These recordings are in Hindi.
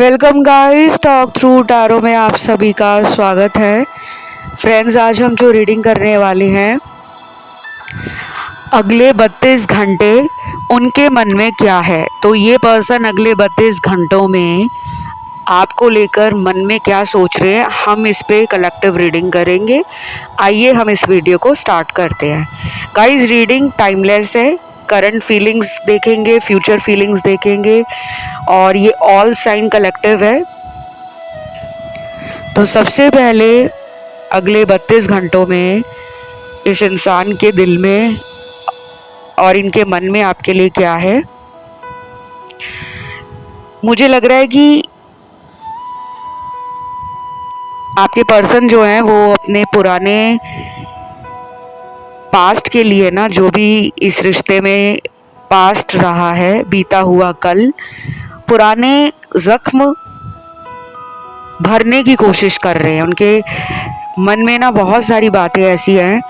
Welcome guys, talk through tarot में आप सभी का स्वागत है। फ्रेंड्स, आज हम जो रीडिंग करने वाले हैं, अगले 32 घंटे उनके मन में क्या है। तो ये पर्सन अगले 32 घंटों में आपको लेकर मन में क्या सोच रहे हैं, हम इस पे कलेक्टिव रीडिंग करेंगे। आइए हम इस वीडियो को स्टार्ट करते हैं। गाइस, रीडिंग टाइमलेस है। करंट फीलिंग्स देखेंगे, फ्यूचर फीलिंग्स देखेंगे और ये ऑल साइन कलेक्टिव है। तो सबसे पहले अगले 32 घंटों में इस इंसान के दिल में और इनके मन में आपके लिए क्या है। मुझे लग रहा है कि आपके पर्सन जो हैं वो अपने पुराने पास्ट के लिए ना, जो भी इस रिश्ते में पास्ट रहा है, बीता हुआ कल, पुराने जख्म भरने की कोशिश कर रहे हैं। उनके मन में ना बहुत सारी बातें ऐसी हैं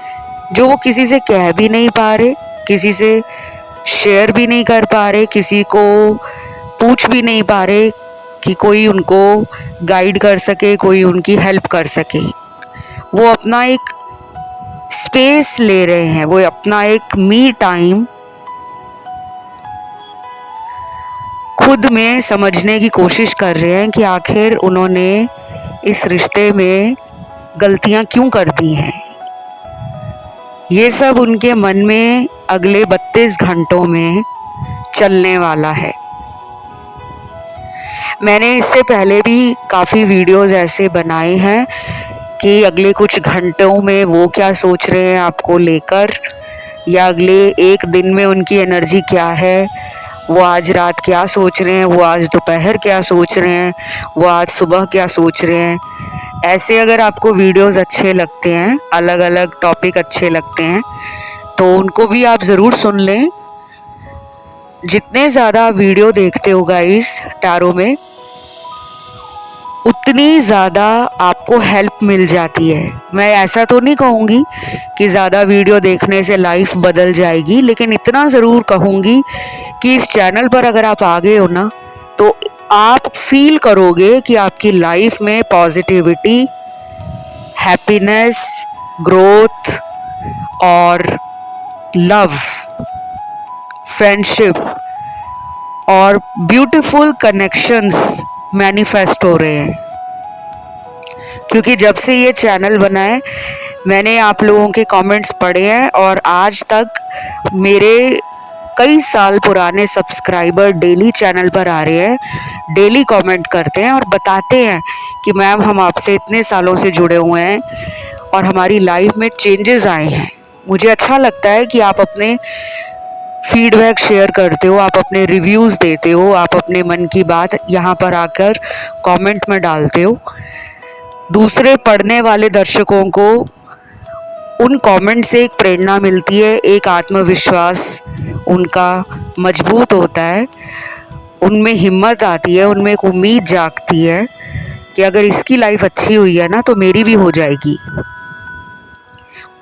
जो वो किसी से कह भी नहीं पा रहे, किसी से शेयर भी नहीं कर पा रहे, किसी को पूछ भी नहीं पा रहे कि कोई उनको गाइड कर सके, कोई उनकी हेल्प कर सके। वो अपना एक स्पेस ले रहे हैं, वो अपना एक मी टाइम खुद में समझने की कोशिश कर रहे हैं कि आखिर उन्होंने इस रिश्ते में गलतियां क्यों कर दी हैं। ये सब उनके मन में अगले 32 घंटों में चलने वाला है। मैंने इससे पहले भी काफ़ी वीडियोस ऐसे बनाए हैं कि अगले कुछ घंटों में वो क्या सोच रहे हैं आपको लेकर, या अगले एक दिन में उनकी एनर्जी क्या है, वो आज रात क्या सोच रहे हैं, वो आज दोपहर क्या सोच रहे हैं, वो आज सुबह क्या सोच रहे हैं। ऐसे अगर आपको वीडियोस अच्छे लगते हैं, अलग अलग टॉपिक अच्छे लगते हैं, तो उनको भी आप ज़रूर सुन लें। जितने ज़्यादा वीडियो देखते हो गाइस टैरो में, उतनी ज़्यादा आपको हेल्प मिल जाती है। मैं ऐसा तो नहीं कहूँगी कि ज़्यादा वीडियो देखने से लाइफ बदल जाएगी, लेकिन इतना ज़रूर कहूँगी कि इस चैनल पर अगर आप आ गए हो ना, तो आप फील करोगे कि आपकी लाइफ में पॉजिटिविटी, हैप्पीनेस, ग्रोथ और लव, फ्रेंडशिप और ब्यूटीफुल कनेक्शंस मैनिफेस्ट हो रहे हैं। क्योंकि जब से ये चैनल बना है, मैंने आप लोगों के कमेंट्स पढ़े हैं और आज तक मेरे कई साल पुराने सब्सक्राइबर डेली चैनल पर आ रहे हैं, डेली कमेंट करते हैं और बताते हैं कि मैम, हम आपसे इतने सालों से जुड़े हुए हैं और हमारी लाइफ में चेंजेस आए हैं। मुझे अच्छा लगता है कि आप अपने फीडबैक शेयर करते हो, आप अपने रिव्यूज़ देते हो, आप अपने मन की बात यहाँ पर आकर कमेंट में डालते हो। दूसरे पढ़ने वाले दर्शकों को उन कमेंट से एक प्रेरणा मिलती है, एक आत्मविश्वास उनका मजबूत होता है, उनमें हिम्मत आती है, उनमें एक उम्मीद जागती है कि अगर इसकी लाइफ अच्छी हुई है ना, तो मेरी भी हो जाएगी।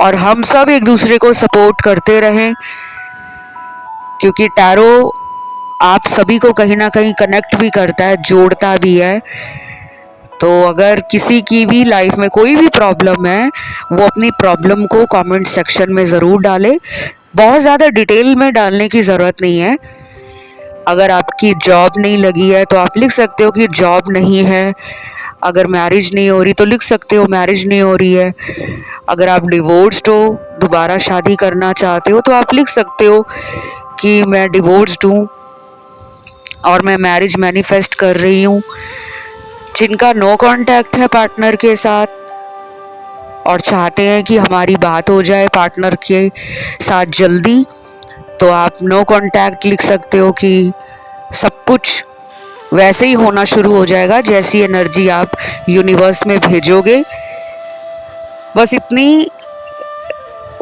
और हम सब एक दूसरे को सपोर्ट करते रहें, क्योंकि टैरो आप सभी को कहीं ना कहीं कनेक्ट भी करता है, जोड़ता भी है। तो अगर किसी की भी लाइफ में कोई भी प्रॉब्लम है, वो अपनी प्रॉब्लम को कमेंट सेक्शन में ज़रूर डाले। बहुत ज़्यादा डिटेल में डालने की ज़रूरत नहीं है। अगर आपकी जॉब नहीं लगी है तो आप लिख सकते हो कि जॉब नहीं है। अगर मैरिज नहीं हो रही तो लिख सकते हो मैरिज नहीं हो रही है। अगर आप डिवोर्स्ड हो, दोबारा शादी करना चाहते हो, तो आप लिख सकते हो कि मैं डिवोर्स्ड हूँ और मैं मैरिज मैनिफेस्ट कर रही हूँ। जिनका नो कांटेक्ट है पार्टनर के साथ और चाहते हैं कि हमारी बात हो जाए पार्टनर के साथ जल्दी, तो आप नो कांटेक्ट लिख सकते हो कि सब कुछ वैसे ही होना शुरू हो जाएगा जैसी एनर्जी आप यूनिवर्स में भेजोगे। बस इतनी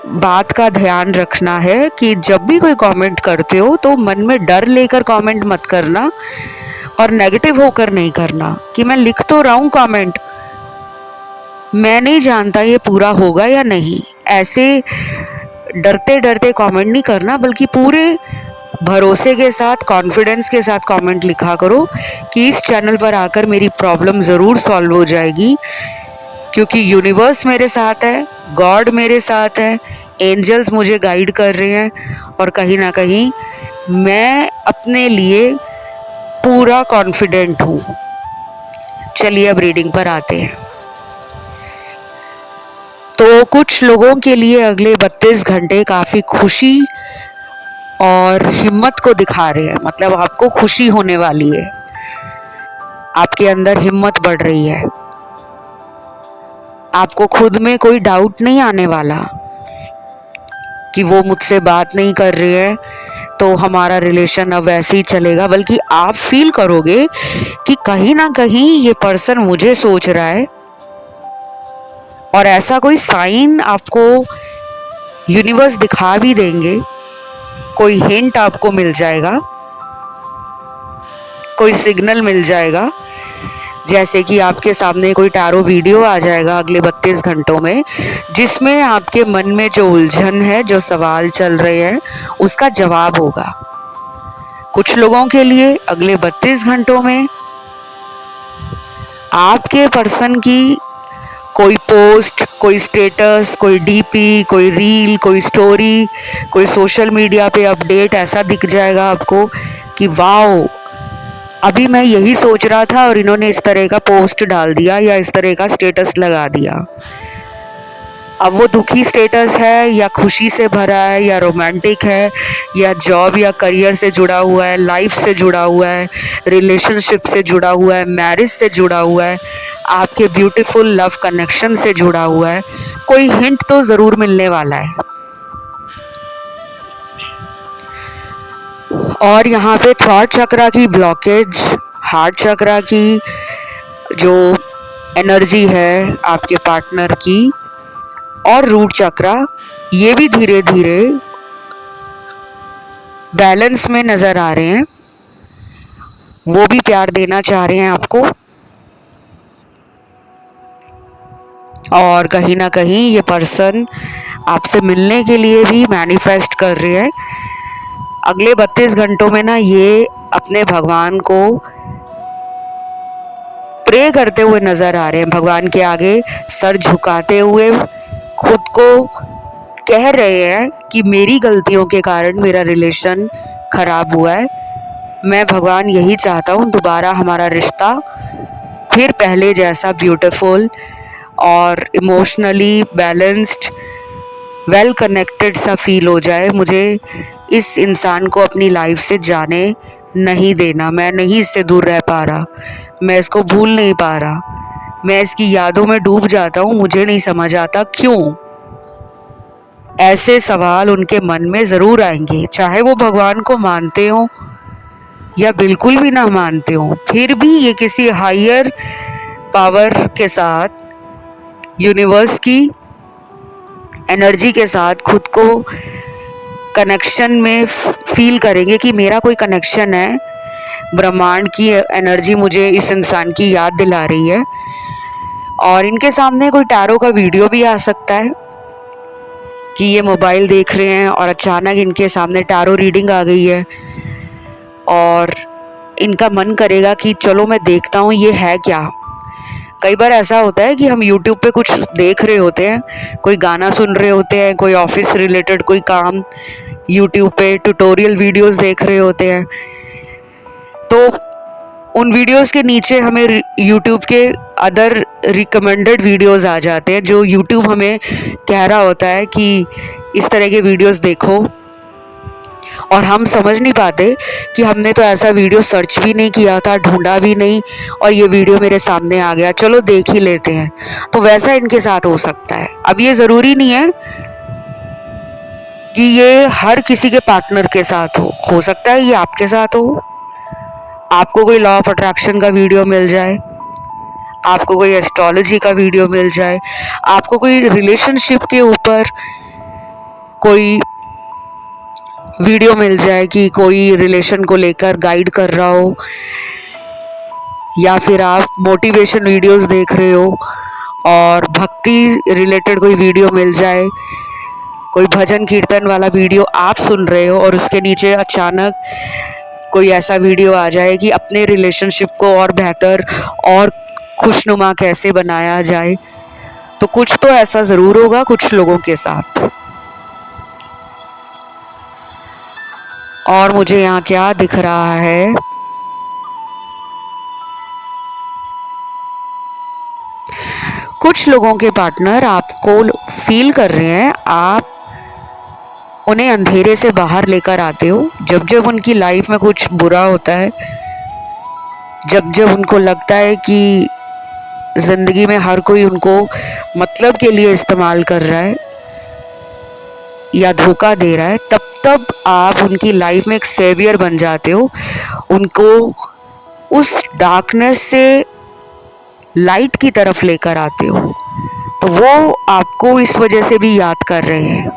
बात का ध्यान रखना है कि जब भी कोई कमेंट करते हो तो मन में डर लेकर कमेंट मत करना और नेगेटिव होकर नहीं करना कि मैं लिख तो रहा हूँ कमेंट, मैं नहीं जानता ये पूरा होगा या नहीं। ऐसे डरते डरते कमेंट नहीं करना, बल्कि पूरे भरोसे के साथ, कॉन्फिडेंस के साथ कमेंट लिखा करो कि इस चैनल पर आकर मेरी प्रॉब्लम ज़रूर सॉल्व हो जाएगी, क्योंकि यूनिवर्स मेरे साथ है, गॉड मेरे साथ है, एंजल्स मुझे गाइड कर रहे हैं और कहीं ना कहीं मैं अपने लिए पूरा कॉन्फिडेंट हूँ। चलिए अब रीडिंग पर आते हैं। तो कुछ लोगों के लिए अगले 32 घंटे काफ़ी खुशी और हिम्मत को दिखा रहे हैं, मतलब आपको खुशी होने वाली है, आपके अंदर हिम्मत बढ़ रही है, आपको खुद में कोई डाउट नहीं आने वाला कि वो मुझसे बात नहीं कर रही है तो हमारा रिलेशन अब वैसे ही चलेगा, बल्कि आप फील करोगे कि कहीं ना कहीं ये पर्सन मुझे सोच रहा है, और ऐसा कोई साइन आपको यूनिवर्स दिखा भी देंगे, कोई हिंट आपको मिल जाएगा, कोई सिग्नल मिल जाएगा, जैसे कि आपके सामने कोई टैरो वीडियो आ जाएगा अगले 32 घंटों में, जिसमें आपके मन में जो उलझन है, जो सवाल चल रहे हैं, उसका जवाब होगा। कुछ लोगों के लिए अगले 32 घंटों में आपके पर्सन की कोई पोस्ट, कोई स्टेटस, कोई डीपी, कोई रील, कोई स्टोरी, कोई सोशल मीडिया पे अपडेट ऐसा दिख जाएगा आपको कि वाओ, अभी मैं यही सोच रहा था और इन्होंने इस तरह का पोस्ट डाल दिया या इस तरह का स्टेटस लगा दिया। अब वो दुखी स्टेटस है या खुशी से भरा है या रोमांटिक है या जॉब या करियर से जुड़ा हुआ है, लाइफ से जुड़ा हुआ है, रिलेशनशिप से जुड़ा हुआ है, मैरिज से जुड़ा हुआ है, आपके ब्यूटीफुल लव कनेक्शन से जुड़ा हुआ है, कोई हिंट तो ज़रूर मिलने वाला है। और यहाँ पे थॉट चक्रा की ब्लॉकेज, हार्ट चक्रा की जो एनर्जी है आपके पार्टनर की, और रूट चक्रा, ये भी धीरे धीरे बैलेंस में नज़र आ रहे हैं, वो भी प्यार देना चाह रहे हैं आपको, और कहीं ना कहीं ये पर्सन आपसे मिलने के लिए भी मैनिफेस्ट कर रहे हैं। अगले 32 घंटों में ना ये अपने भगवान को प्रे करते हुए नज़र आ रहे हैं, भगवान के आगे सर झुकाते हुए खुद को कह रहे हैं कि मेरी गलतियों के कारण मेरा रिलेशन खराब हुआ है, मैं भगवान यही चाहता हूँ दोबारा हमारा रिश्ता फिर पहले जैसा ब्यूटीफुल और इमोशनली बैलेंस्ड, वेल कनेक्टेड सा फील हो जाए। मुझे इस इंसान को अपनी लाइफ से जाने नहीं देना, मैं नहीं इससे दूर रह पा रहा, मैं इसको भूल नहीं पा रहा, मैं इसकी यादों में डूब जाता हूँ, मुझे नहीं समझ आता क्यों। ऐसे सवाल उनके मन में ज़रूर आएंगे, चाहे वो भगवान को मानते हो या बिल्कुल भी ना मानते हो, फिर भी ये किसी हायर पावर के साथ, यूनिवर्स की एनर्जी के साथ खुद को कनेक्शन में फील करेंगे कि मेरा कोई कनेक्शन है, ब्रह्मांड की एनर्जी मुझे इस इंसान की याद दिला रही है। और इनके सामने कोई टैरो का वीडियो भी आ सकता है कि ये मोबाइल देख रहे हैं और अचानक इनके सामने टैरो रीडिंग आ गई है और इनका मन करेगा कि चलो मैं देखता हूँ ये है क्या। कई बार ऐसा होता है कि हम YouTube पे कुछ देख रहे होते हैं, कोई गाना सुन रहे होते हैं, कोई ऑफिस रिलेटेड कोई काम YouTube पे ट्यूटोरियल वीडियोस देख रहे होते हैं, तो उन वीडियोस के नीचे हमें YouTube के अदर रिकमेंडेड वीडियोस आ जाते हैं, जो YouTube हमें कह रहा होता है कि इस तरह के वीडियोस देखो, और हम समझ नहीं पाते कि हमने तो ऐसा वीडियो सर्च भी नहीं किया था, ढूंढा भी नहीं, और ये वीडियो मेरे सामने आ गया, चलो देख ही लेते हैं। तो वैसा इनके साथ हो सकता है। अब ये ज़रूरी नहीं है कि ये हर किसी के पार्टनर के साथ हो सकता है ये आपके साथ हो, आपको कोई लॉ ऑफ अट्रैक्शन का वीडियो मिल जाए, आपको कोई एस्ट्रोलॉजी का वीडियो मिल जाए, आपको कोई रिलेशनशिप के ऊपर कोई वीडियो मिल जाए कि कोई रिलेशन को लेकर गाइड कर रहा हो, या फिर आप मोटिवेशन वीडियोस देख रहे हो और भक्ति रिलेटेड कोई वीडियो मिल जाए, कोई भजन कीर्तन वाला वीडियो आप सुन रहे हो और उसके नीचे अचानक कोई ऐसा वीडियो आ जाए कि अपने रिलेशनशिप को और बेहतर और खुशनुमा कैसे बनाया जाए, तो कुछ तो ऐसा ज़रूर होगा कुछ लोगों के साथ। और मुझे यहाँ क्या दिख रहा है, कुछ लोगों के पार्टनर आपको फील कर रहे हैं, आप उन्हें अंधेरे से बाहर लेकर आते हो। जब जब उनकी लाइफ में कुछ बुरा होता है, जब जब उनको लगता है कि ज़िंदगी में हर कोई उनको मतलब के लिए इस्तेमाल कर रहा है या धोखा दे रहा है, तब तब आप उनकी लाइफ में एक सेवियर बन जाते हो, उनको उस डार्कनेस से लाइट की तरफ लेकर आते हो। तो वो आपको इस वजह से भी याद कर रहे हैं।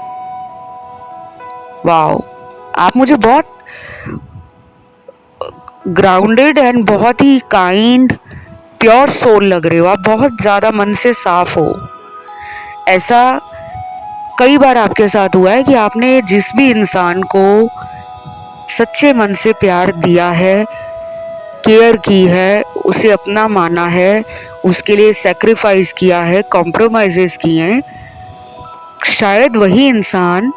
वाओ, आप मुझे बहुत ग्राउंडेड एंड बहुत ही काइंड प्योर सोल लग रहे हो, आप बहुत ज़्यादा मन से साफ हो। ऐसा कई बार आपके साथ हुआ है कि आपने जिस भी इंसान को सच्चे मन से प्यार दिया है, केयर की है, उसे अपना माना है, उसके लिए सेक्रीफाइस किया है, कॉम्प्रोमाइजेस किए हैं, शायद वही इंसान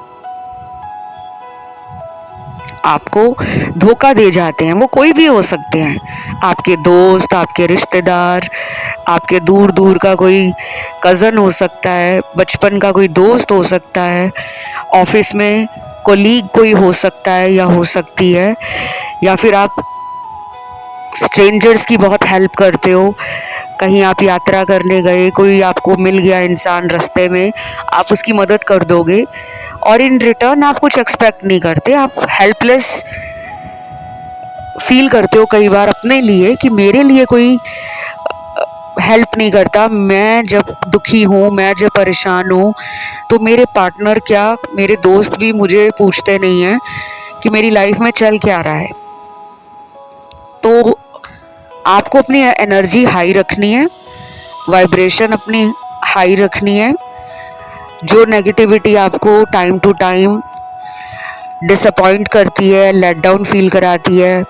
आपको धोखा दे जाते हैं। वो कोई भी हो सकते हैं, आपके दोस्त, आपके रिश्तेदार, आपके दूर दूर का कोई कज़न हो सकता है, बचपन का कोई दोस्त हो सकता है, ऑफिस में कोलीग कोई हो सकता है या हो सकती है, या फिर आप स्ट्रेंजर्स की बहुत हेल्प करते हो। कहीं आप यात्रा करने गए, कोई आपको मिल गया इंसान रास्ते में, आप उसकी मदद कर दोगे और इन रिटर्न आप कुछ एक्सपेक्ट नहीं करते, आप हेल्पलेस फील करते हो कई बार अपने लिए कि मेरे लिए कोई हेल्प नहीं करता। मैं जब दुखी हूँ, मैं जब परेशान हूँ, तो मेरे पार्टनर क्या, मेरे दोस्त भी मुझे पूछते नहीं हैं कि मेरी लाइफ में चल क्या रहा है। तो आपको अपनी एनर्जी हाई रखनी है, वाइब्रेशन अपनी हाई रखनी है। जो नेगेटिविटी आपको टाइम टू टाइम डिसअपॉइंट करती है, लेट डाउन फील कराती है,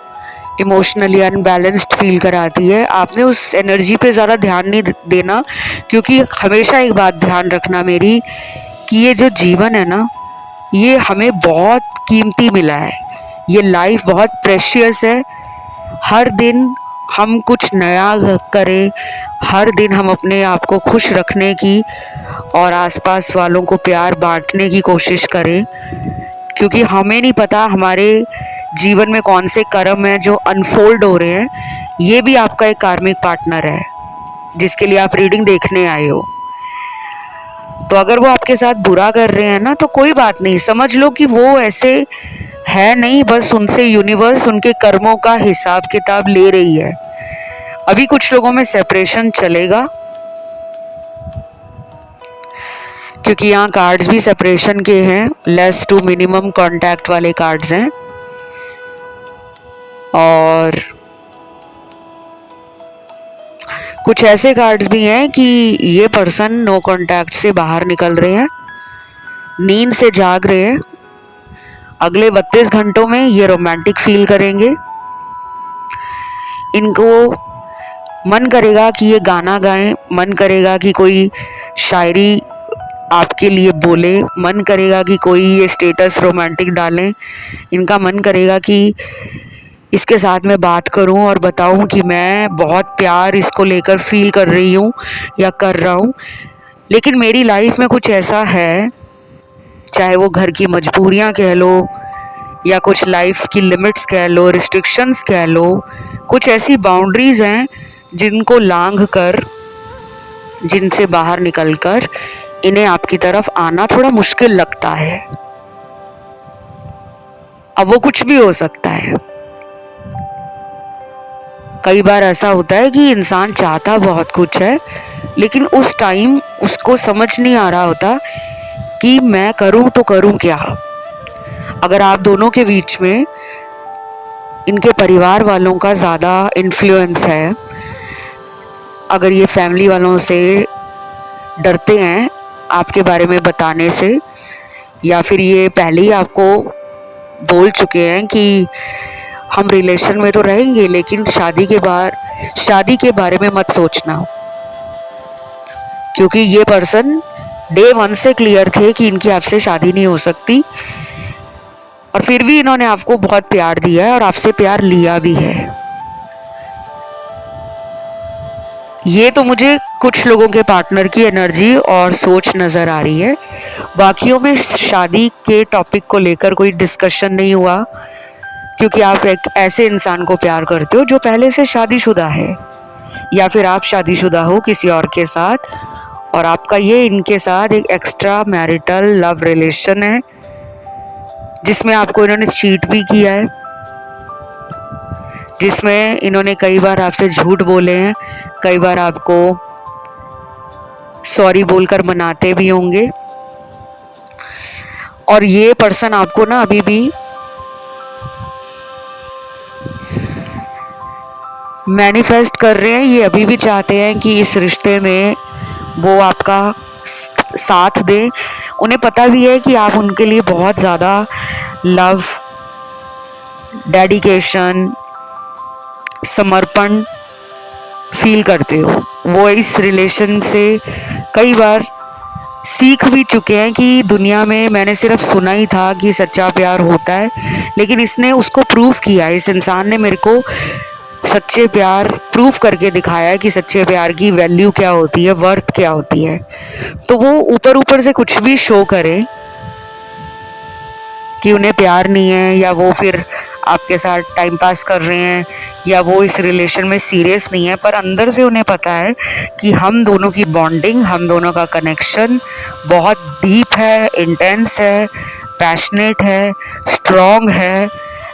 इमोशनली अनबैलेंस्ड फील कराती है, आपने उस एनर्जी पे ज़्यादा ध्यान नहीं देना। क्योंकि हमेशा एक बात ध्यान रखना मेरी, कि ये जो जीवन है ना, ये हमें बहुत कीमती मिला है, ये लाइफ बहुत प्रेशियस है। हर दिन हम कुछ नया करें, हर दिन हम अपने आप को खुश रखने की और आसपास वालों को प्यार बांटने की कोशिश करें, क्योंकि हमें नहीं पता हमारे जीवन में कौन से कर्म हैं जो अनफोल्ड हो रहे हैं। ये भी आपका एक कार्मिक पार्टनर है जिसके लिए आप रीडिंग देखने आए हो। तो अगर वो आपके साथ बुरा कर रहे हैं ना, तो कोई बात नहीं, समझ लो कि वो ऐसे है नहीं, बस उनसे यूनिवर्स उनके कर्मों का हिसाब किताब ले रही है। अभी कुछ लोगों में सेपरेशन चलेगा, क्योंकि यहाँ कार्ड्स भी सेपरेशन के हैं, लेस टू मिनिमम कांटेक्ट वाले कार्ड्स हैं। और कुछ ऐसे कार्ड्स भी हैं कि ये पर्सन नो कांटेक्ट से बाहर निकल रहे हैं, नींद से जाग रहे हैं, अगले 32 घंटों में ये रोमांटिक फील करेंगे। इनको मन करेगा कि ये गाना गाएं, मन करेगा कि कोई शायरी आपके लिए बोले, मन करेगा कि कोई ये स्टेटस रोमांटिक डालें, इनका मन करेगा कि इसके साथ मैं बात करूं और बताऊं कि मैं बहुत प्यार इसको लेकर फील कर रही हूं या कर रहा हूं। लेकिन मेरी लाइफ में कुछ ऐसा है, चाहे वो घर की मजबूरियां कह लो या कुछ लाइफ की लिमिट्स कह लो, रिस्ट्रिक्शंस कह लो, कुछ ऐसी बाउंड्रीज हैं जिनको लांघ कर, जिनसे बाहर निकल कर इन्हें आपकी तरफ आना थोड़ा मुश्किल लगता है। अब वो कुछ भी हो सकता है। कई बार ऐसा होता है कि इंसान चाहता बहुत कुछ है, लेकिन उस टाइम उसको समझ नहीं आ रहा होता कि मैं करूं तो करूं क्या। अगर आप दोनों के बीच में इनके परिवार वालों का ज़्यादा इन्फ्लुएंस है, अगर ये फैमिली वालों से डरते हैं आपके बारे में बताने से, या फिर ये पहले ही आपको बोल चुके हैं कि हम रिलेशन में तो रहेंगे लेकिन शादी के बारे में मत सोचना, क्योंकि ये पर्सन डे 1 से क्लियर थे कि इनकी आपसे शादी नहीं हो सकती, और फिर भी इन्होंने आपको बहुत प्यार दिया है और आपसे प्यार लिया भी है। ये तो मुझे कुछ लोगों के पार्टनर की एनर्जी और सोच नज़र आ रही है। बाकियों में शादी के टॉपिक को लेकर कोई डिस्कशन नहीं हुआ, क्योंकि आप एक ऐसे इंसान को प्यार करते हो जो पहले से शादीशुदा है, या फिर आप शादीशुदा हो किसी और के साथ, और आपका ये इनके साथ एक एक्स्ट्रा मैरिटल लव रिलेशन है जिसमें आपको इन्होंने चीट भी किया है, जिसमें इन्होंने कई बार आपसे झूठ बोले हैं, कई बार आपको सॉरी बोलकर मनाते भी होंगे। और ये पर्सन आपको ना अभी भी मैनिफेस्ट कर रहे हैं, ये अभी भी चाहते हैं कि इस रिश्ते में वो आपका साथ दें। उन्हें पता भी है कि आप उनके लिए बहुत ज़्यादा लव, डेडिकेशन, समर्पण फील करते हो। वो इस रिलेशन से कई बार सीख भी चुके हैं कि दुनिया में मैंने सिर्फ सुना ही था कि सच्चा प्यार होता है, लेकिन इसने उसको प्रूव किया। इस इंसान ने मेरे को सच्चे प्यार प्रूव करके दिखाया है कि सच्चे प्यार की वैल्यू क्या होती है, वर्थ क्या होती है। तो वो ऊपर ऊपर से कुछ भी शो करे कि उन्हें प्यार नहीं है, या वो फिर आपके साथ टाइम पास कर रहे हैं, या वो इस रिलेशन में सीरियस नहीं है, पर अंदर से उन्हें पता है कि हम दोनों की बॉन्डिंग, हम दोनों का कनेक्शन बहुत डीप है, इंटेंस है, पैशनेट है, स्ट्रॉन्ग है,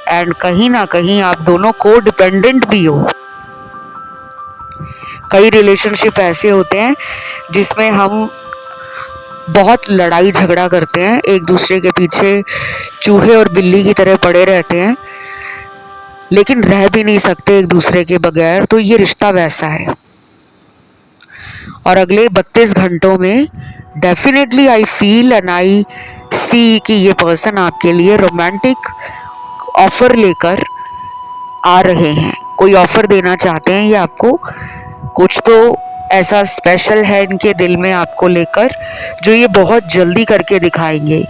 एंड कहीं ना कहीं आप दोनों को डिपेंडेंट भी हो। कई रिलेशनशिप ऐसे होते हैं जिसमें हम बहुत लड़ाई झगड़ा करते हैं, एक दूसरे के पीछे चूहे और बिल्ली की तरह पड़े रहते हैं, लेकिन रह भी नहीं सकते एक दूसरे के बगैर। तो ये रिश्ता वैसा है। और अगले 32 घंटों में definitely I feel and I see कि ये पर्सन आपके लिए रोमांटिक ऑफर लेकर आ रहे हैं। कोई ऑफर देना चाहते हैं ये आपको, कुछ तो ऐसा स्पेशल है इनके दिल में आपको लेकर जो ये बहुत जल्दी करके दिखाएंगे।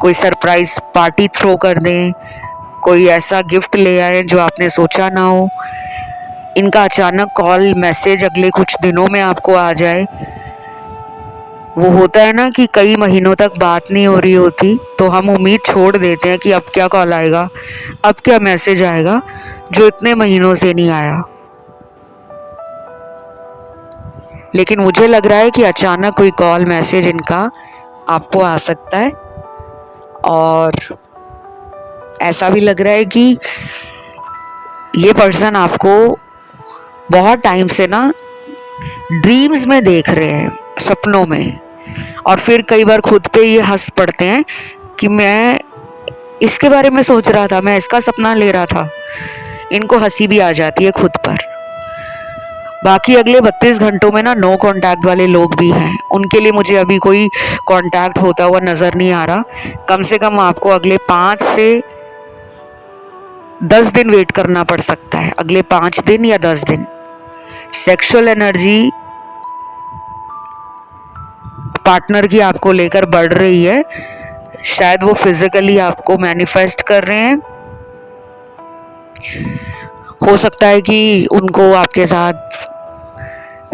कोई सरप्राइज पार्टी थ्रो कर दें, कोई ऐसा गिफ्ट ले आए जो आपने सोचा ना हो, इनका अचानक कॉल मैसेज अगले कुछ दिनों में आपको आ जाए। वो होता है ना कि कई महीनों तक बात नहीं हो रही होती, तो हम उम्मीद छोड़ देते हैं कि अब क्या कॉल आएगा, अब क्या मैसेज आएगा, जो इतने महीनों से नहीं आया। लेकिन मुझे लग रहा है कि अचानक कोई कॉल मैसेज इनका आपको आ सकता है, और ऐसा भी लग रहा है कि ये पर्सन आपको बहुत टाइम से ना ड्रीम्स में देख रहे हैं, सपनों में, और फिर कई बार खुद पे ये हंस पड़ते हैं कि मैं इसके बारे में सोच रहा था, मैं इसका सपना ले रहा था। इनको हंसी भी आ जाती है खुद पर। बाकी अगले 32 घंटों में ना नो कांटेक्ट वाले लोग भी हैं, उनके लिए मुझे अभी कोई कांटेक्ट होता हुआ नज़र नहीं आ रहा। कम से कम आपको अगले 5 से 10 दिन वेट करना पड़ सकता है, अगले 5 दिन या 10 दिन। सेक्सुअल एनर्जी पार्टनर की आपको लेकर बढ़ रही है, शायद वो फिजिकली आपको मैनिफेस्ट कर रहे हैं। हो सकता है कि उनको आपके साथ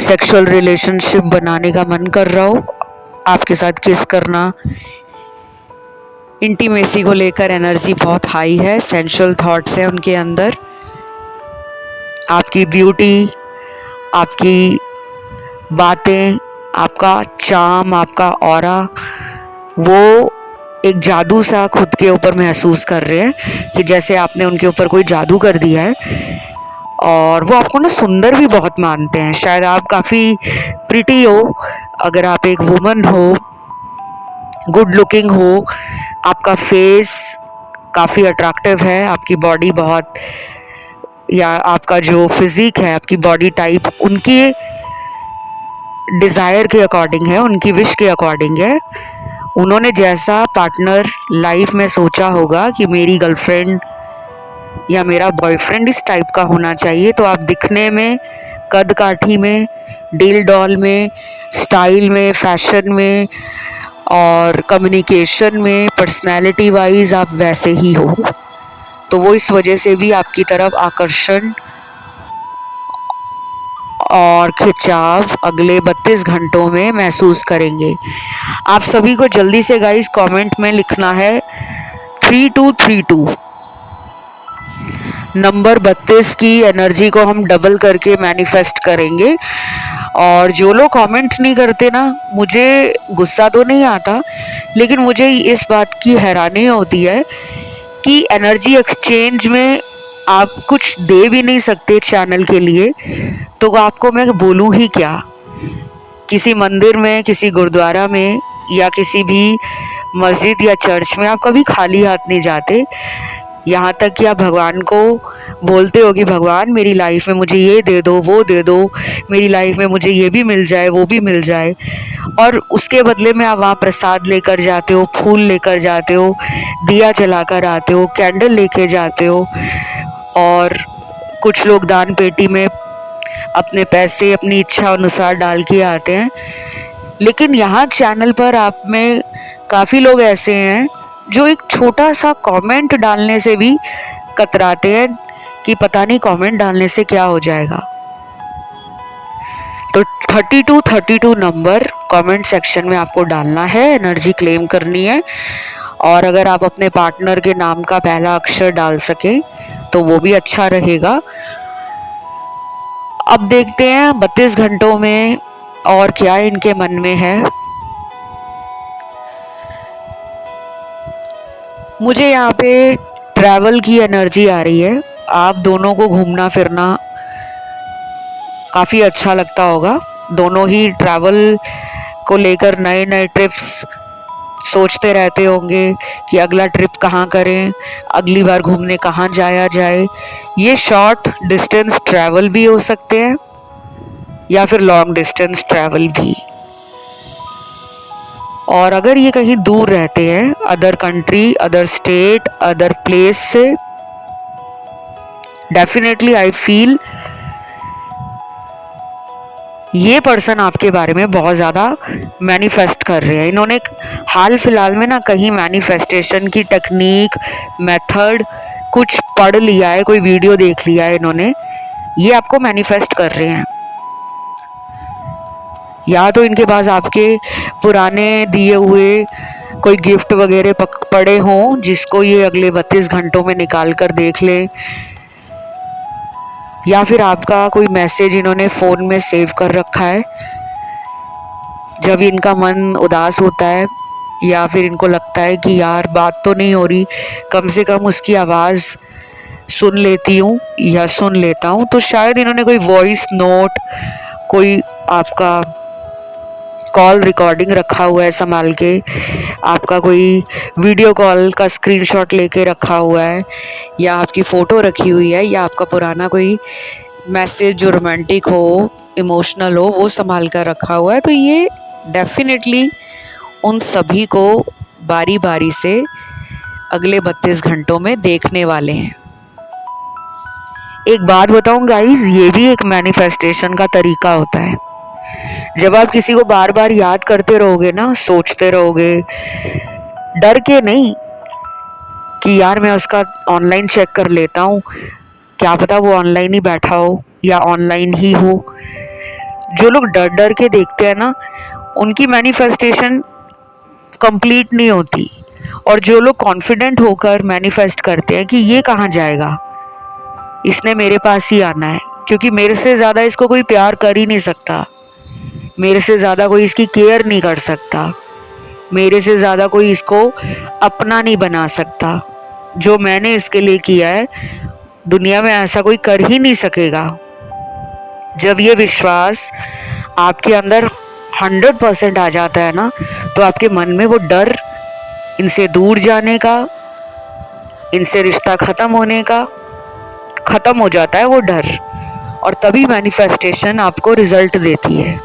सेक्सुअल रिलेशनशिप बनाने का मन कर रहा हो, आपके साथ किस करना, इंटीमेसी को लेकर एनर्जी बहुत हाई है, सेंशुअल थॉट्स है उनके अंदर। आपकी ब्यूटी, आपकी बातें, आपका चार्म, आपका ऑरा, वो एक जादू सा खुद के ऊपर महसूस कर रहे हैं कि जैसे आपने उनके ऊपर कोई जादू कर दिया है। और वो आपको ना सुंदर भी बहुत मानते हैं। शायद आप काफ़ी प्रिटी हो, अगर आप एक वुमन हो, गुड लुकिंग हो, आपका फेस काफ़ी अट्रैक्टिव है, आपकी बॉडी बहुत, या आपका जो फिजिक है, आपकी बॉडी टाइप उनके डिज़ायर के अकॉर्डिंग है, उनकी विश के अकॉर्डिंग है, उन्होंने जैसा पार्टनर लाइफ में सोचा होगा कि मेरी गर्लफ्रेंड या मेरा बॉयफ्रेंड इस टाइप का होना चाहिए, तो आप दिखने में, कद काठी में, डील डॉल में, स्टाइल में, फैशन में और कम्युनिकेशन में, पर्सनैलिटी वाइज आप वैसे ही हो। तो वो इस वजह से भी आपकी तरफ आकर्षण और खिंचाव अगले 32 घंटों में महसूस करेंगे। आप सभी को जल्दी से गाइस कमेंट में लिखना है 3232। नंबर 32 की एनर्जी को हम डबल करके मैनिफेस्ट करेंगे। और जो लोग कमेंट नहीं करते ना, मुझे गुस्सा तो नहीं आता, लेकिन मुझे इस बात की हैरानी होती है कि एनर्जी एक्सचेंज में आप कुछ दे भी नहीं सकते चैनल के लिए, तो आपको मैं बोलूँ ही क्या। किसी मंदिर में, किसी गुरुद्वारा में या किसी भी मस्जिद या चर्च में आप कभी खाली हाथ नहीं जाते। यहाँ तक कि आप भगवान को बोलते हो कि भगवान मेरी लाइफ में मुझे ये दे दो, वो दे दो, मेरी लाइफ में मुझे ये भी मिल जाए, वो भी मिल जाए। और उसके बदले में आप वहाँ प्रसाद लेकर जाते हो, फूल लेकर जाते हो, दिया जलाकर आते हो, कैंडल लेके जाते हो। और कुछ लोग दान पेटी में अपने पैसे अपनी इच्छा अनुसार डाल के आते हैं। लेकिन यहाँ चैनल पर आप में काफ़ी लोग ऐसे हैं जो एक छोटा सा कमेंट डालने से भी कतराते हैं कि पता नहीं कमेंट डालने से क्या हो जाएगा। तो 3232 नंबर कमेंट सेक्शन में आपको डालना है, एनर्जी क्लेम करनी है। और अगर आप अपने पार्टनर के नाम का पहला अक्षर डाल सके तो वो भी अच्छा रहेगा। अब देखते हैं 32 घंटों में और क्या इनके मन में है। मुझे यहाँ पे ट्रैवल की एनर्जी आ रही है। आप दोनों को घूमना फिरना काफ़ी अच्छा लगता होगा। दोनों ही ट्रैवल को लेकर नए नए ट्रिप्स सोचते रहते होंगे कि अगला ट्रिप कहाँ करें, अगली बार घूमने कहाँ जाया जाए। ये शॉर्ट डिस्टेंस ट्रैवल भी हो सकते हैं या फिर लॉन्ग डिस्टेंस ट्रैवल भी। और अगर ये कहीं दूर रहते हैं, other country, other state, other place से, डेफिनेटली आई फील ये पर्सन आपके बारे में बहुत ज़्यादा मैनिफेस्ट कर रहे हैं। इन्होंने हाल फिलहाल में ना कहीं मैनिफेस्टेशन की टेक्निक, मेथड कुछ पढ़ लिया है, कोई वीडियो देख लिया है इन्होंने, ये आपको मैनिफेस्ट कर रहे हैं। या तो इनके पास आपके पुराने दिए हुए कोई गिफ्ट वगैरह पड़े हों जिसको ये अगले 32 घंटों में निकाल कर देख ले, या फिर आपका कोई मैसेज इन्होंने फ़ोन में सेव कर रखा है। जब इनका मन उदास होता है या फिर इनको लगता है कि यार बात तो नहीं हो रही, कम से कम उसकी आवाज़ सुन लेती हूँ या सुन लेता हूँ, तो शायद इन्होंने कोई वॉइस नोट, कोई आपका कॉल रिकॉर्डिंग रखा हुआ है संभाल के, आपका कोई वीडियो कॉल का स्क्रीनशॉट लेके रखा हुआ है, या आपकी फ़ोटो रखी हुई है, या आपका पुराना कोई मैसेज जो रोमांटिक हो, इमोशनल हो, वो संभाल कर रखा हुआ है। तो ये डेफिनेटली उन सभी को बारी बारी से अगले 32 घंटों में देखने वाले हैं। एक बात बताऊं गाइस, ये भी एक मैनिफेस्टेशन का तरीका होता है। जब आप किसी को बार बार याद करते रहोगे ना, सोचते रहोगे, डर के नहीं कि यार मैं उसका ऑनलाइन चेक कर लेता हूँ, क्या पता वो ऑनलाइन ही बैठा हो या ऑनलाइन ही हो। जो लोग डर डर के देखते हैं ना, उनकी मैनिफेस्टेशन कंप्लीट नहीं होती। और जो लोग कॉन्फिडेंट होकर मैनिफेस्ट करते हैं कि ये कहाँ जाएगा, इसने मेरे पास ही आना है, क्योंकि मेरे से ज़्यादा इसको कोई प्यार कर ही नहीं सकता, मेरे से ज़्यादा कोई इसकी केयर नहीं कर सकता, मेरे से ज़्यादा कोई इसको अपना नहीं बना सकता। जो मैंने इसके लिए किया है दुनिया में ऐसा कोई कर ही नहीं सकेगा। जब ये विश्वास आपके अंदर 100% आ जाता है ना, तो आपके मन में वो डर इनसे दूर जाने का, इनसे रिश्ता ख़त्म होने का ख़त्म हो जाता है वो डर, और तभी मैनिफेस्टेशन आपको रिजल्ट देती है।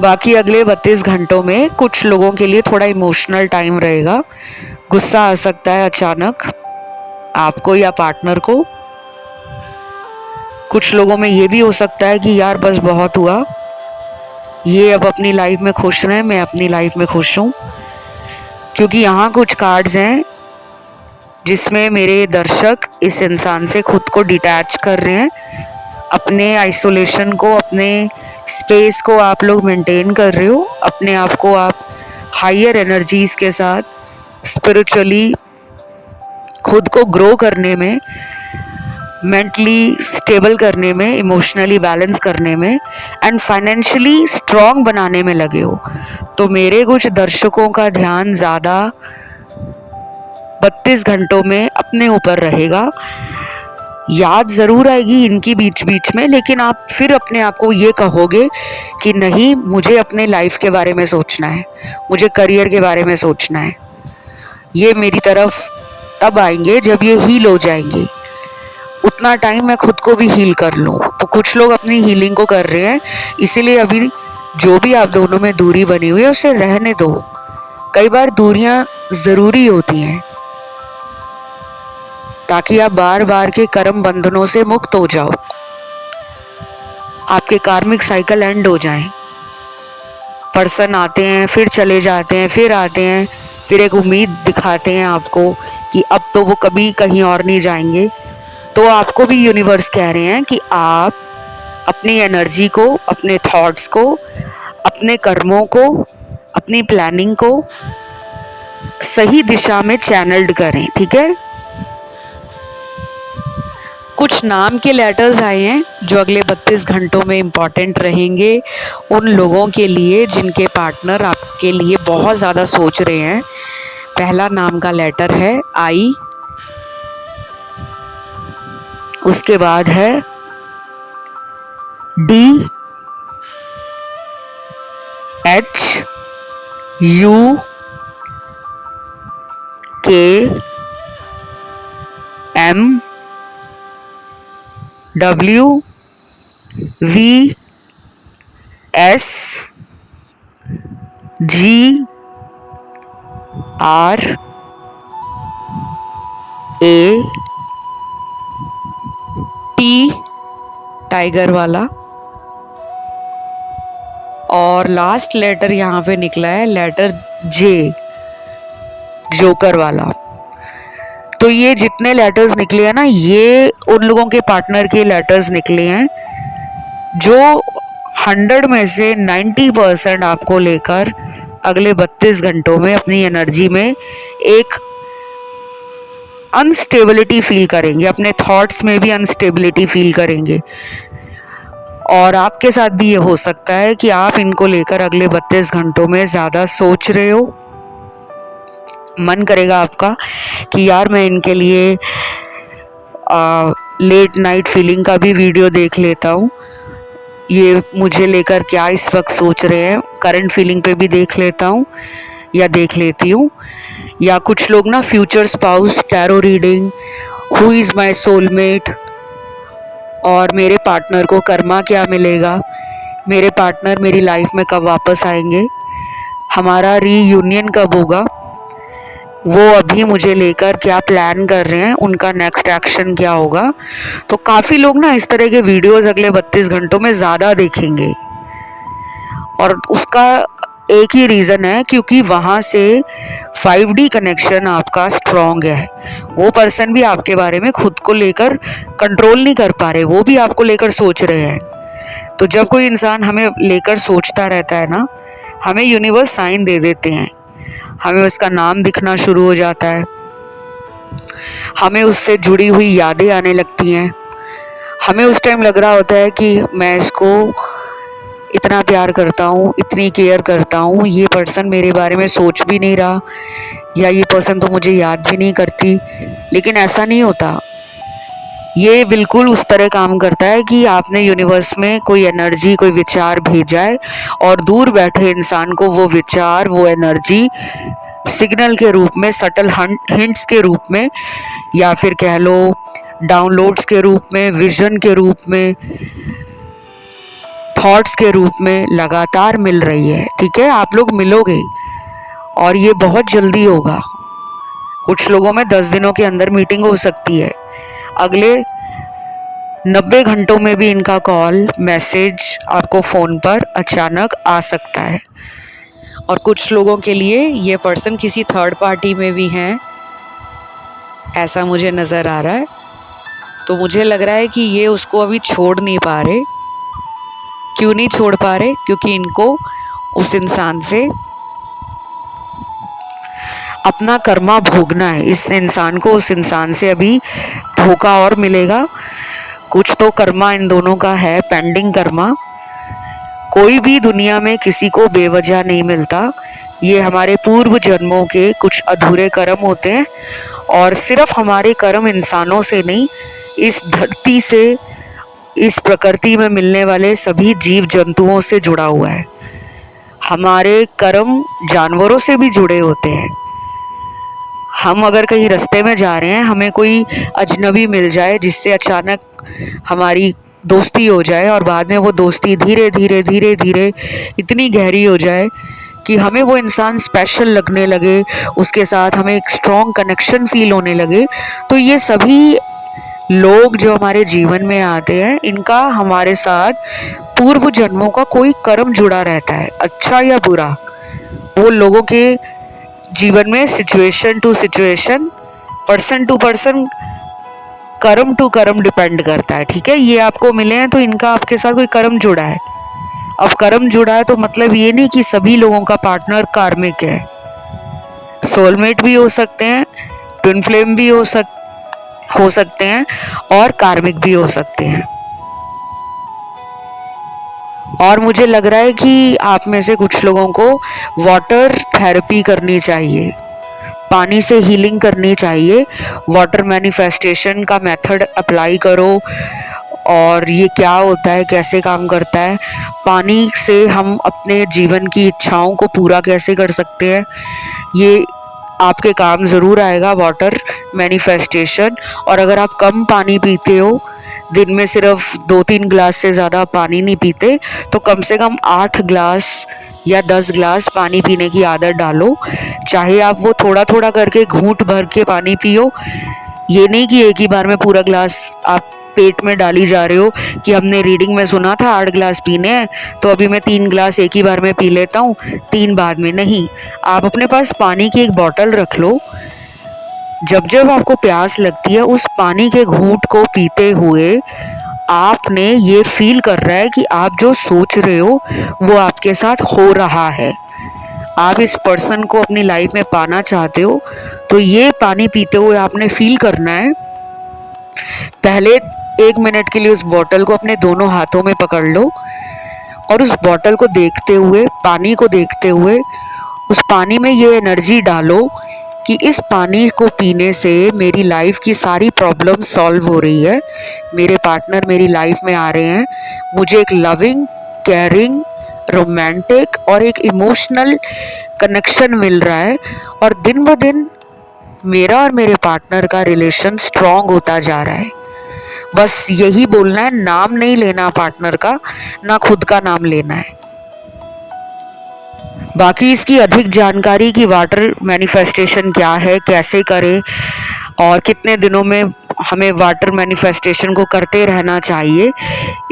बाकी अगले 32 घंटों में कुछ लोगों के लिए थोड़ा इमोशनल टाइम रहेगा। गुस्सा आ सकता है अचानक आपको या पार्टनर को। कुछ लोगों में ये भी हो सकता है कि यार बस बहुत हुआ, ये अब अपनी लाइफ में खुश रहें, मैं अपनी लाइफ में खुश हूँ। क्योंकि यहाँ कुछ कार्ड्स हैं जिसमें मेरे दर्शक इस इंसान से खुद को डिटैच कर रहे हैं। अपने आइसोलेशन को, अपने स्पेस को आप लोग मेंटेन कर रहे हो। अपने आप को आप हायर एनर्जीज के साथ स्पिरिचुअली खुद को ग्रो करने में, मेंटली स्टेबल करने में, इमोशनली बैलेंस करने में एंड फाइनेंशियली स्ट्रॉन्ग बनाने में लगे हो। तो मेरे कुछ दर्शकों का ध्यान ज़्यादा 32 घंटों में अपने ऊपर रहेगा। याद ज़रूर आएगी इनकी बीच बीच में, लेकिन आप फिर अपने आप को ये कहोगे कि नहीं, मुझे अपने लाइफ के बारे में सोचना है, मुझे करियर के बारे में सोचना है। ये मेरी तरफ तब आएंगे जब ये हील हो जाएंगे। उतना टाइम मैं खुद को भी हील कर लूँ। तो कुछ लोग अपनी हीलिंग को कर रहे हैं, इसीलिए अभी जो भी आप दोनों में दूरी बनी हुई है उसे रहने दो। कई बार दूरियां ज़रूरी होती हैं ताकि आप बार बार के कर्म बंधनों से मुक्त हो जाओ, आपके कार्मिक साइकिल एंड हो जाएं। पर्सन आते हैं, फिर चले जाते हैं, फिर आते हैं, फिर एक उम्मीद दिखाते हैं आपको कि अब तो वो कभी कहीं और नहीं जाएंगे। तो आपको भी यूनिवर्स कह रहे हैं कि आप अपनी एनर्जी को, अपने थॉट्स को, अपने कर्मों को, अपनी प्लानिंग को सही दिशा में चैनल्ड करें। ठीक है। कुछ नाम के लेटर्स आए हैं जो अगले 32 घंटों में इम्पॉर्टेंट रहेंगे उन लोगों के लिए जिनके पार्टनर आपके लिए बहुत ज़्यादा सोच रहे हैं। पहला नाम का लेटर है आई, उसके बाद है D, H, U, K, M, W, V, S, G, R, A, T, tiger वाला, और लास्ट लेटर यहाँ पे निकला है लेटर जे, जोकर वाला। तो ये जितने लेटर्स निकले हैं ना, ये उन लोगों के पार्टनर के लेटर्स निकले हैं जो 100 में से 90% आपको लेकर अगले 32 घंटों में अपनी एनर्जी में एक अनस्टेबिलिटी फील करेंगे, अपने थॉट्स में भी अनस्टेबिलिटी फील करेंगे। और आपके साथ भी ये हो सकता है कि आप इनको लेकर अगले 32 घंटों में ज़्यादा सोच रहे हो। मन करेगा आपका कि यार मैं इनके लिए लेट नाइट फीलिंग का भी वीडियो देख लेता हूँ, ये मुझे लेकर क्या इस वक्त सोच रहे हैं, करंट फीलिंग पे भी देख लेता हूँ या देख लेती हूँ। या कुछ लोग ना future spouse, tarot reading, who is my soulmate, और मेरे पार्टनर को कर्मा क्या मिलेगा, मेरे पार्टनर मेरी लाइफ में कब वापस आएंगे, हमारा रीयूनियन कब होगा, वो अभी मुझे लेकर क्या प्लान कर रहे हैं, उनका नेक्स्ट एक्शन क्या होगा। तो काफ़ी लोग ना इस तरह के वीडियोस अगले 32 घंटों में ज़्यादा देखेंगे। और उसका एक ही रीज़न है, क्योंकि वहाँ से 5D कनेक्शन आपका स्ट्रॉन्ग है। वो पर्सन भी आपके बारे में खुद को लेकर कंट्रोल नहीं कर पा रहे, वो भी आपको लेकर सोच रहे हैं। तो जब कोई इंसान हमें लेकर सोचता रहता है ना, हमें यूनिवर्स साइन दे देते हैं, हमें उसका नाम दिखना शुरू हो जाता है, हमें उससे जुड़ी हुई यादें आने लगती हैं। हमें उस टाइम लग रहा होता है कि मैं इसको इतना प्यार करता हूँ, इतनी केयर करता हूँ, ये पर्सन मेरे बारे में सोच भी नहीं रहा, या ये पर्सन तो मुझे याद भी नहीं करती। लेकिन ऐसा नहीं होता। ये बिल्कुल उस तरह काम करता है कि आपने यूनिवर्स में कोई एनर्जी, कोई विचार भेजा है और दूर बैठे इंसान को वो विचार, वो एनर्जी सिग्नल के रूप में, सटल हिंट्स के रूप में, या फिर कह लो डाउनलोड्स के रूप में, विजन के रूप में, थॉट्स के रूप में लगातार मिल रही है। ठीक है, आप लोग मिलोगे और ये बहुत जल्दी होगा। कुछ लोगों में 10 दिनों के अंदर मीटिंग हो सकती है, अगले 90 घंटों में भी इनका कॉल मैसेज आपको फ़ोन पर अचानक आ सकता है। और कुछ लोगों के लिए ये पर्सन किसी थर्ड पार्टी में भी हैं, ऐसा मुझे नज़र आ रहा है। तो मुझे लग रहा है कि ये उसको अभी छोड़ नहीं पा रहे। क्यों नहीं छोड़ पा रहे? क्योंकि इनको उस इंसान से अपना कर्मा भोगना है। इस इंसान को उस इंसान से अभी धोखा और मिलेगा। कुछ तो कर्मा इन दोनों का है, पेंडिंग कर्मा। कोई भी दुनिया में किसी को बेवजह नहीं मिलता। ये हमारे पूर्व जन्मों के कुछ अधूरे कर्म होते हैं और सिर्फ हमारे कर्म इंसानों से नहीं, इस धरती से, इस प्रकृति में मिलने वाले सभी जीव जंतुओं से जुड़ा हुआ है। हमारे कर्म जानवरों से भी जुड़े होते हैं। हम अगर कहीं रास्ते में जा रहे हैं, हमें कोई अजनबी मिल जाए जिससे अचानक हमारी दोस्ती हो जाए और बाद में वो दोस्ती धीरे धीरे धीरे धीरे इतनी गहरी हो जाए कि हमें वो इंसान स्पेशल लगने लगे, उसके साथ हमें एक स्ट्रॉन्ग कनेक्शन फील होने लगे, तो ये सभी लोग जो हमारे जीवन में आते हैं, इनका हमारे साथ पूर्व जन्मों का कोई कर्म जुड़ा रहता है, अच्छा या बुरा। वो लोगों के जीवन में situation to situation, person to person, karma to karma depend करता है। ठीक है, ये आपको मिले हैं तो इनका आपके साथ कोई कर्म जुड़ा है। अब कर्म जुड़ा है तो मतलब ये नहीं कि सभी लोगों का पार्टनर कार्मिक है। सोलमेट भी हो सकते हैं, ट्विन फ्लेम भी हो सकते हैं और कार्मिक भी हो सकते हैं। और मुझे लग रहा है कि आप में से कुछ लोगों को वाटर थेरेपी करनी चाहिए, पानी से हीलिंग करनी चाहिए। वाटर मैनिफेस्टेशन का मेथड अप्लाई करो। और ये क्या होता है, कैसे काम करता है, पानी से हम अपने जीवन की इच्छाओं को पूरा कैसे कर सकते हैं, ये आपके काम ज़रूर आएगा, वाटर मैनिफेस्टेशन। और अगर आप कम पानी पीते हो, दिन में सिर्फ 2-3 ग्लास से ज़्यादा पानी नहीं पीते, तो कम से कम 8 ग्लास या 10 ग्लास पानी पीने की आदत डालो। चाहे आप वो थोड़ा थोड़ा करके घूंट भर के पानी पियो, ये नहीं कि एक ही बार में पूरा ग्लास आप पेट में डाली जा रहे हो कि हमने रीडिंग में सुना था 8 ग्लास पीने हैं तो अभी मैं 3 ग्लास एक ही बार में पी लेता हूँ, 3 बाद में। नहीं, आप अपने पास पानी की एक बोतल रख लो। जब जब आपको प्यास लगती है, उस पानी के घूंट को पीते हुए आपने ये फील कर रहा है कि आप जो सोच रहे हो वो आपके साथ हो रहा है। आप इस पर्सन को अपनी लाइफ में पाना चाहते हो, तो ये पानी पीते हुए आपने फील करना है। पहले 1 मिनट के लिए उस बोतल को अपने दोनों हाथों में पकड़ लो और उस बोतल को देखते हुए, पानी को देखते हुए, उस पानी में ये एनर्जी डालो कि इस पानी को पीने से मेरी लाइफ की सारी प्रॉब्लम सॉल्व हो रही है, मेरे पार्टनर मेरी लाइफ में आ रहे हैं, मुझे एक लविंग, केयरिंग, रोमांटिक और एक इमोशनल कनेक्शन मिल रहा है और दिन ब दिन मेरा और मेरे पार्टनर का रिलेशन स्ट्रॉन्ग होता जा रहा है। बस यही बोलना है, नाम नहीं लेना पार्टनर का, ना खुद का नाम लेना है। बाकी इसकी अधिक जानकारी कि वाटर मैनिफेस्टेशन क्या है, कैसे करें और कितने दिनों में हमें वाटर मैनिफेस्टेशन को करते रहना चाहिए,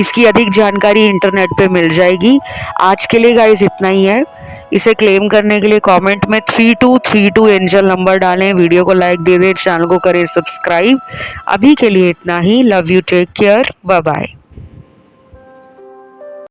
इसकी अधिक जानकारी इंटरनेट पे मिल जाएगी। आज के लिए गाइस इतना ही है। इसे क्लेम करने के लिए कमेंट में 3232 एंजल नंबर डालें, वीडियो को लाइक दे दें, चैनल को करें सब्सक्राइब। अभी के लिए इतना ही। Love you, take care, bye bye.